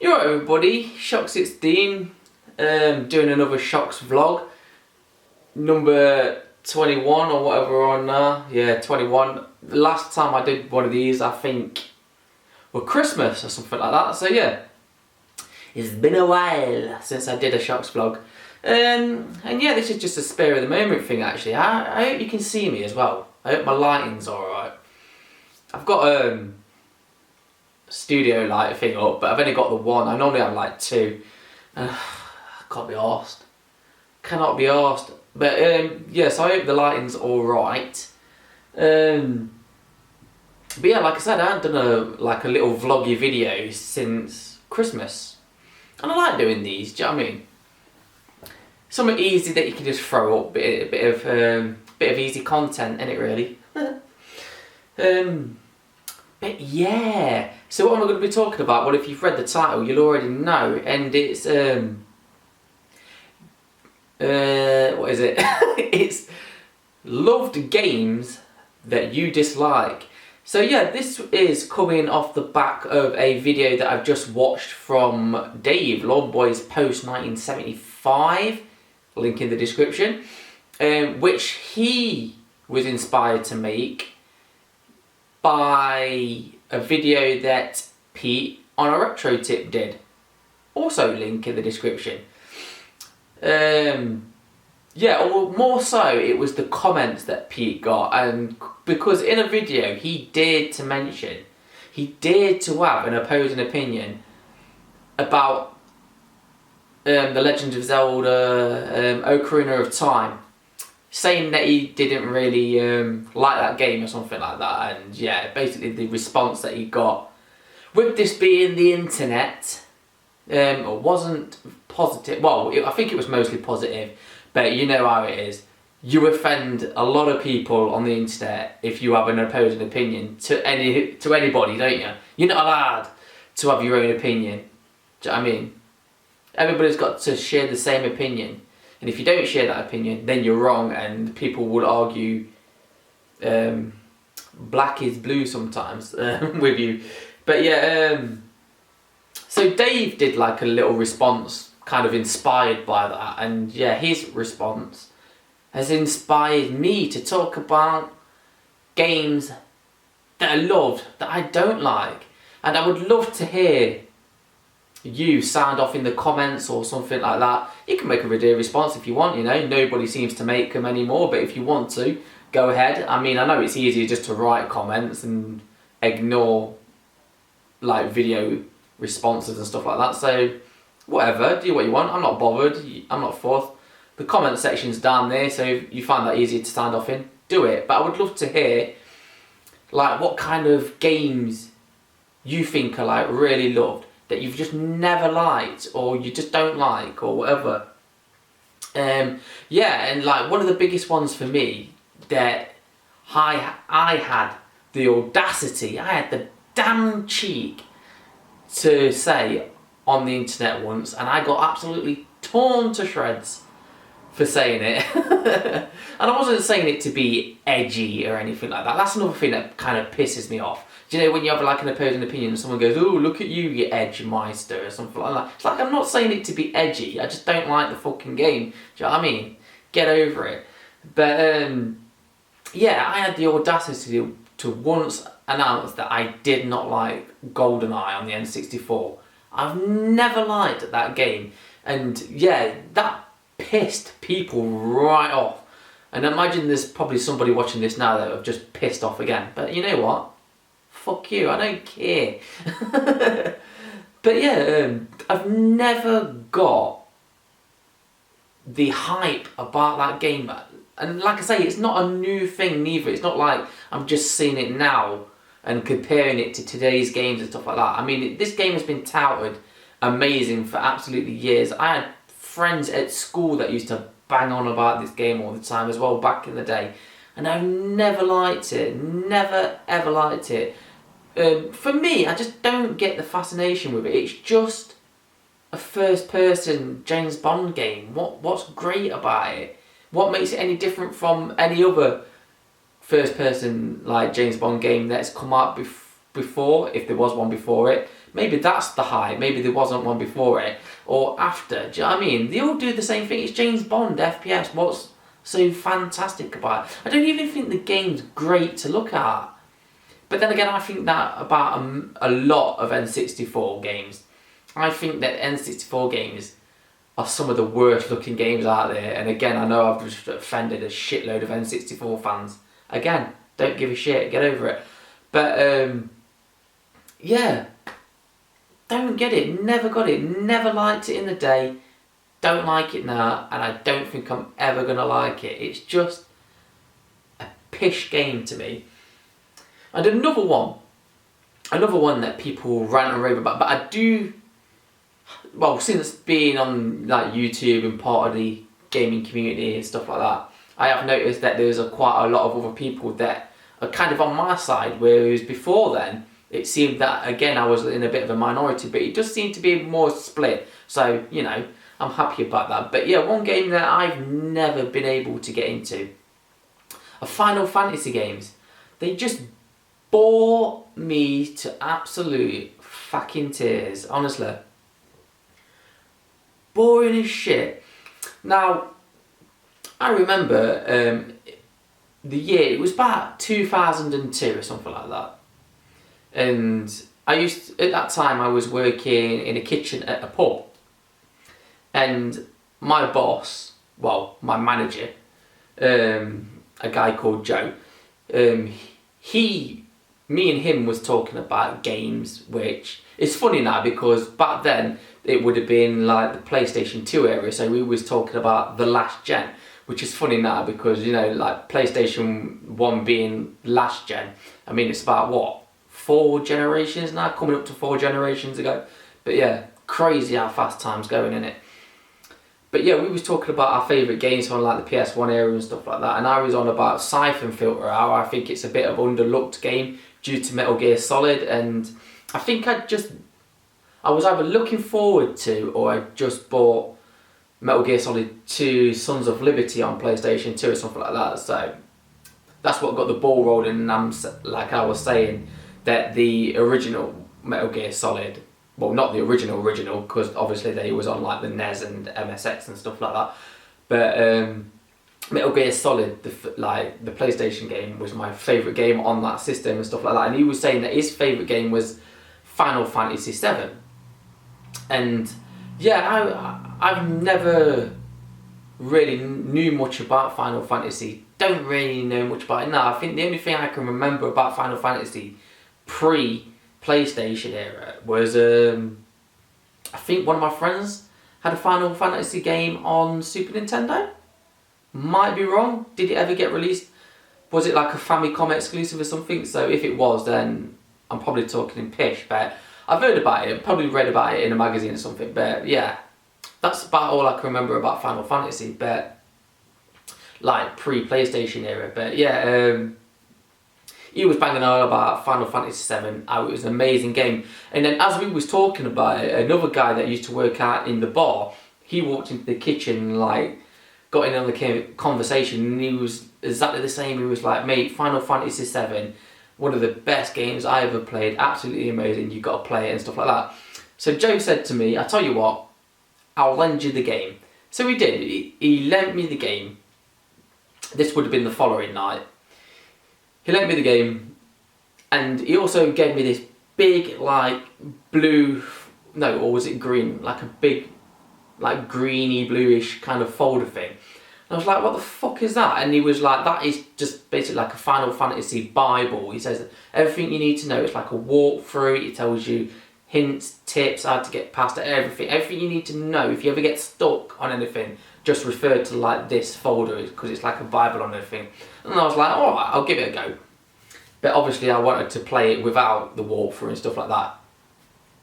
You're right, everybody. Shockz16, doing another Shockz vlog, number 21 or whatever we're on now. Yeah, 21. The last time I did one of these, I think, well, Christmas or something like that. So yeah, it's been a while since I did a Shockz vlog. And yeah, this is just a spare of the moment thing actually. I hope you can see me as well. I hope my lighting's alright. I've got studio light thing up, but I've only got the one. I normally have like two. I can't be arsed. Cannot be arsed. But yeah, so I hope the lighting's alright. But yeah, like I said, I haven't done a little vloggy video since Christmas. And I like doing these, do you know what I mean? Something easy that you can just throw up, bit of easy content, innit really? But yeah, so what am I going to be talking about? Well, if you've read the title, you'll already know, and it's what is it? It's loved games that you dislike. So yeah, this is coming off the back of a video that I've just watched from Dave, Longboy's Post 1975, link in the description, which he was inspired to make by a video that Pete Onaretrotip did. Also link in the description. Yeah, or more so, it was the comments that Pete got, and because in a video he dared to mention, he dared to have an opposing opinion about The Legend of Zelda, Ocarina of Time, saying that he didn't really like that game or something like that. And yeah, basically the response that he got, with this being the internet, wasn't positive. Well, I think it was mostly positive, but you know how it is. You offend a lot of people on the internet if you have an opposing opinion to anybody, don't you? You're not allowed to have your own opinion. Do you know what I mean? Everybody's got to share the same opinion. And if you don't share that opinion, then you're wrong, and people would argue black is blue sometimes with you. But yeah, so Dave did like a little response kind of inspired by that, and yeah, his response has inspired me to talk about games that I loved, that I don't like. And I would love to hear you sound off in the comments or something like that. You can make a video response if you want, you know, nobody seems to make them anymore, but if you want to, go ahead. I mean, I know it's easier just to write comments and ignore like video responses and stuff like that, so whatever, do what you want. I'm not bothered, I'm not fussed. The comment section's down there, so if you find that easier to stand off in, do it. But I would love to hear like what kind of games you think are like really loved, that you've just never liked, or you just don't like, or whatever. Yeah, and like one of the biggest ones for me that I had the audacity, I had the damn cheek to say on the internet once, and I got absolutely torn to shreds for saying it. And I wasn't saying it to be edgy or anything like that. That's another thing that kind of pisses me off. Do you know when you have like an opposing opinion and someone goes, "Oh, look at you, you edge meister," or something like that. It's like, I'm not saying it to be edgy, I just don't like the fucking game. Do you know what I mean? Get over it. But yeah, I had the audacity to once announce that I did not like GoldenEye on the N64. I've never liked that game. And yeah, that pissed people right off. And imagine there's probably somebody watching this now that have just pissed off again. But you know what? Fuck you, I don't care. But yeah, I've never got the hype about that game. And like I say, it's not a new thing neither. It's not like I'm just seeing it now and comparing it to today's games and stuff like that. I mean, this game has been touted amazing for absolutely years. I had friends at school that used to bang on about this game all the time as well back in the day. And I've never liked it. Never ever liked it. For me, I just don't get the fascination with it. It's just a first-person James Bond game. What's great about it? What makes it any different from any other first-person like James Bond game that's come out before, if there was one before it? Maybe that's the high. Maybe there wasn't one before it or after. Do you know what I mean? They all do the same thing. It's James Bond, FPS. What's so fantastic about it? I don't even think the game's great to look at. But then again, I think that about a lot of N64 games. I think that N64 games are some of the worst looking games out there. And again, I know I've just offended a shitload of N64 fans. Again, don't give a shit, get over it. But yeah, don't get it, never got it, never liked it in the day, don't like it now, and I don't think I'm ever gonna like it. It's just a pish game to me. And another one that people rant and rave about, but I do, well, since being on like YouTube and part of the gaming community and stuff like that, I have noticed that there's quite a lot of other people that are kind of on my side, whereas before then, it seemed that, again, I was in a bit of a minority, but it does seem to be more split. So, you know, I'm happy about that. But yeah, one game that I've never been able to get into are Final Fantasy games. They just bore me to absolute fucking tears, honestly. Boring as shit. Now, I remember the year, it was about 2002 or something like that. And at that time I was working in a kitchen at a pub. And my boss, well, my manager, a guy called Joe, me and him was talking about games, which is funny now because back then it would have been like the PlayStation 2 era, so we was talking about the last gen, which is funny now because, you know, like PlayStation 1 being last gen, I mean, it's about what? 4 generations now, coming up to 4 generations ago. But yeah, crazy how fast time's going, innit? But yeah, we was talking about our favourite games from like the PS1 era and stuff like that, and I was on about Siphon Filter, how I think it's a bit of underlooked game due to Metal Gear Solid, and I think I was either looking forward to, or I just bought Metal Gear Solid 2 Sons of Liberty on PlayStation 2 or something like that, so that's what got the ball rolling. And I'm, like I was saying, that the original Metal Gear Solid, well, not the original, because obviously they was on like the NES and MSX and stuff like that, but Metal Gear Solid, the PlayStation game, was my favourite game on that system and stuff like that, and he was saying that his favourite game was Final Fantasy VII. And yeah, I've never really knew much about Final Fantasy, don't really know much about it now. I think the only thing I can remember about Final Fantasy pre-PlayStation era was, I think one of my friends had a Final Fantasy game on Super Nintendo. Might be wrong. Did it ever get released? Was it like a Famicom exclusive or something? So if it was, then I'm probably talking in pish, but I've heard about it, probably read about it in a magazine or something, but yeah, that's about all I can remember about Final Fantasy, but like pre-PlayStation era. But yeah, he was banging on about Final Fantasy VII, how it was an amazing game. And then as we was talking about it, another guy that used to work out in the bar, he walked into the kitchen and like got in on the conversation, and he was exactly the same. He was like, mate, Final Fantasy VII, one of the best games I ever played, absolutely amazing, you got to play it and stuff like that. So Joe said to me, I tell you what, I'll lend you the game. So he did, he lent me the game. This would have been the following night. He lent me the game, and he also gave me this big, like, blue, no, or was it green? Like a big, like, greeny, bluish kind of folder thing. And I was like, what the fuck is that? And he was like, that is just basically like a Final Fantasy Bible. He says everything you need to know. It's like a walkthrough. It tells you hints, tips, how to get past it, everything. Everything you need to know. If you ever get stuck on anything, just refer to like this folder, because it's like a Bible on everything. And I was like, alright, I'll give it a go. But obviously I wanted to play it without the walkthrough and stuff like that.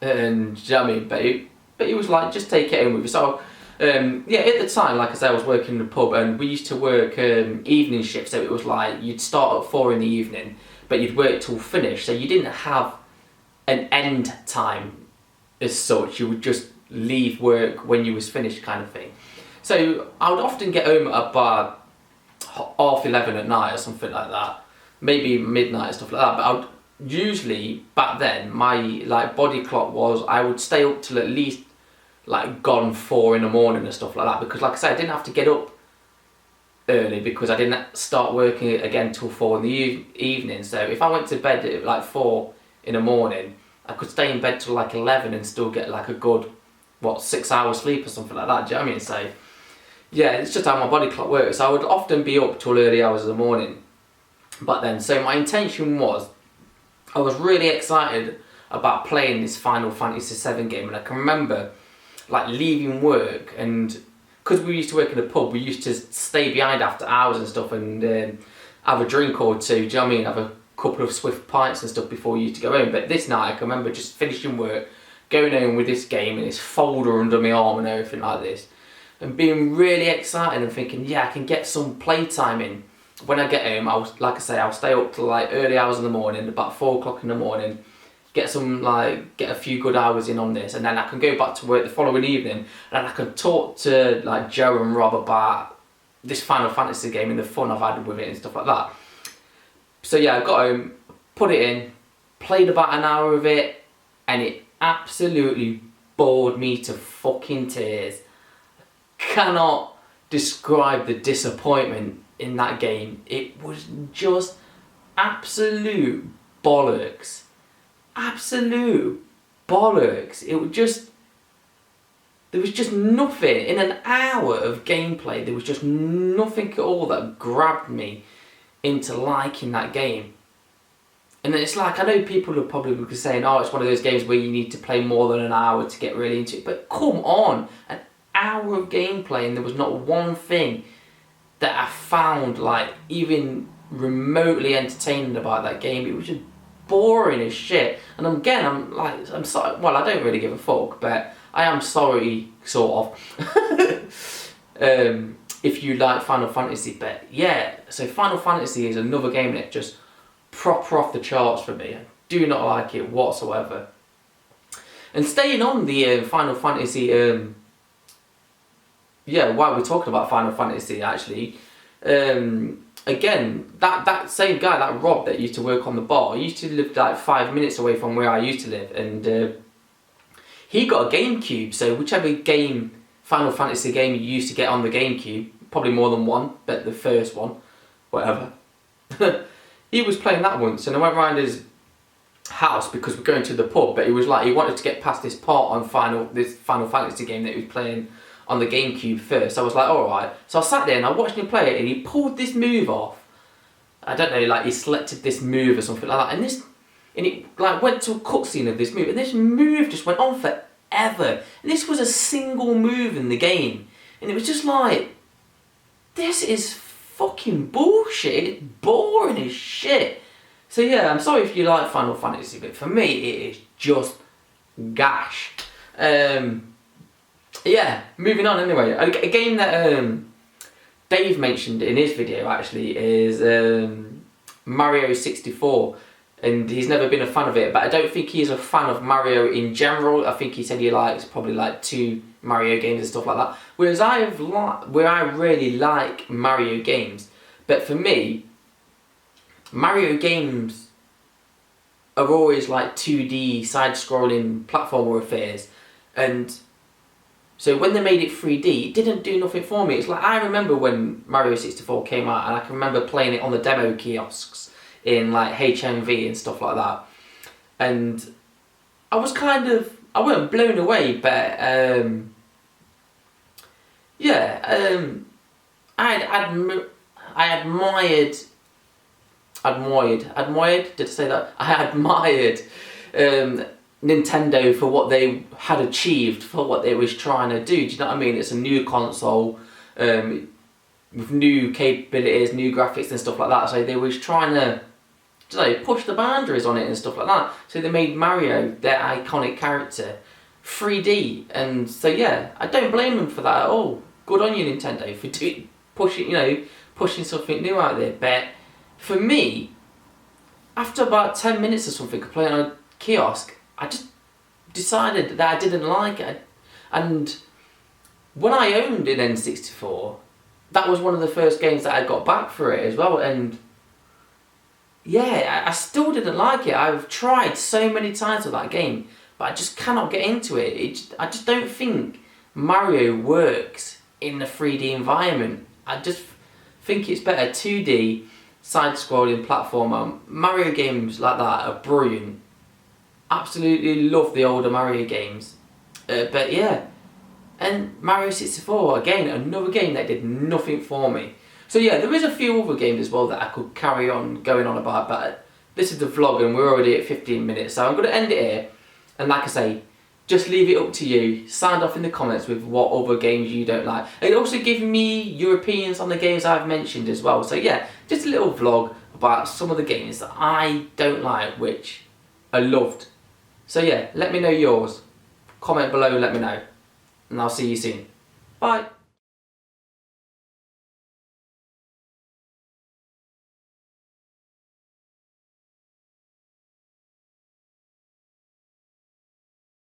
And do you know what I mean? But he was like, just take it in with you. So yeah, at the time, like I said, I was working in the pub, and we used to work evening shifts. So it was like you'd start at 4 in the evening, but you'd work till finish. So you didn't have an end time as such. You would just leave work when you was finished, kind of thing. So I would often get home at about 11:30 at night or something like that, maybe midnight and stuff like that. But usually back then my like body clock was I would stay up till at least like gone 4 in the morning and stuff like that, because like I said, I didn't have to get up early because I didn't start working again till 4 in the evening. So if I went to bed at like 4 in the morning, I could stay in bed till like 11 and still get like a good 6 hours sleep or something like that. Do you know what I mean? So yeah, it's just how my body clock works. I would often be up till early hours of the morning. But then, so my intention was, I was really excited about playing this Final Fantasy VII game, and I can remember like leaving work, and because we used to work in a pub, we used to stay behind after hours and stuff and have a drink or two, do you know what I mean? Have a couple of swift pints and stuff before you used to go home. But this night I can remember just finishing work, going home with this game and this folder under my arm and everything like this, and being really excited and thinking, yeah, I can get some playtime in. When I get home, I'll stay up till like early hours in the morning, about 4 o'clock in the morning, get a few good hours in on this, and then I can go back to work the following evening, and I can talk to like Joe and Rob about this Final Fantasy game and the fun I've had with it and stuff like that. So yeah, I got home, put it in, played about an hour of it, and it absolutely bored me to fucking tears. Cannot describe the disappointment in that game. It was just absolute bollocks. Absolute bollocks. It was just, there was just nothing in an hour of gameplay. There was just nothing at all that grabbed me into liking that game. And it's like, I know people are probably saying, oh, it's one of those games where you need to play more than an hour to get really into it. But come on, an hour of gameplay and there was not one thing that I found like even remotely entertaining about that game. It was just boring as shit. And again, I'm sorry, well, I don't really give a fuck, but I am sorry, sort of, if you like Final Fantasy. But yeah, so Final Fantasy is another game that just proper off the charts for me. I do not like it whatsoever. And staying on the Final Fantasy, while we're talking about Final Fantasy, actually, again, that same guy, that Rob that used to work on the bar, used to live like 5 minutes away from where I used to live, and he got a GameCube. So whichever game, Final Fantasy game you used to get on the GameCube, probably more than one, but the first one, whatever. He was playing that once, and I went round his house because we're going to the pub, but he was like, he wanted to get past this part on this Final Fantasy game that he was playing on the GameCube first. I was like, alright. So I sat there and I watched him play it, and he pulled this move off. I don't know, like he selected this move or something like that, and it like went to a cutscene of this move, and this move just went on forever. And this was a single move in the game, and it was just like, this is fucking bullshit. It's boring as shit. So yeah, I'm sorry if you like Final Fantasy, but for me it is just gash. Yeah, moving on anyway. A game that Dave mentioned in his video actually is Mario 64, and he's never been a fan of it, but I don't think he's a fan of Mario in general. I think he said he likes probably like 2 Mario games and stuff like that. Whereas I really like Mario games, but for me, Mario games are always like 2D side-scrolling platformer affairs, and so when they made it 3D, it didn't do nothing for me. It's like, I remember when Mario 64 came out, and I can remember playing it on the demo kiosks in like HMV and stuff like that, and I was I wasn't blown away, but I admired, did I say that? I admired Nintendo for what they had achieved, for what they was trying to do. Do you know what I mean? It's a new console with new capabilities, new graphics and stuff like that. So they was trying to push the boundaries on it and stuff like that. So they made Mario, their iconic character, 3D. And so yeah, I don't blame them for that at all. Good on you, Nintendo, for pushing something new out there. But for me, after about 10 minutes or something of playing on a kiosk, I just decided that I didn't like it. And when I owned an N64, that was one of the first games that I got back for it as well. And yeah, I still didn't like it. I've tried so many times with that game, but I just cannot get into it. I just don't think Mario works in the 3D environment. I just think it's better 2D, side-scrolling platformer. Mario games like that are brilliant. Absolutely love the older Mario games. But yeah, and Mario 64, again, another game that did nothing for me. So yeah, there is a few other games as well that I could carry on going on about, but this is the vlog and we're already at 15 minutes, so I'm going to end it here. And like I say, just leave it up to you. Sound off in the comments with what other games you don't like. And also give me your opinions on the games I've mentioned as well. So yeah, just a little vlog about some of the games that I don't like, which I loved. So yeah, let me know yours. Comment below, let me know. And I'll see you soon. Bye.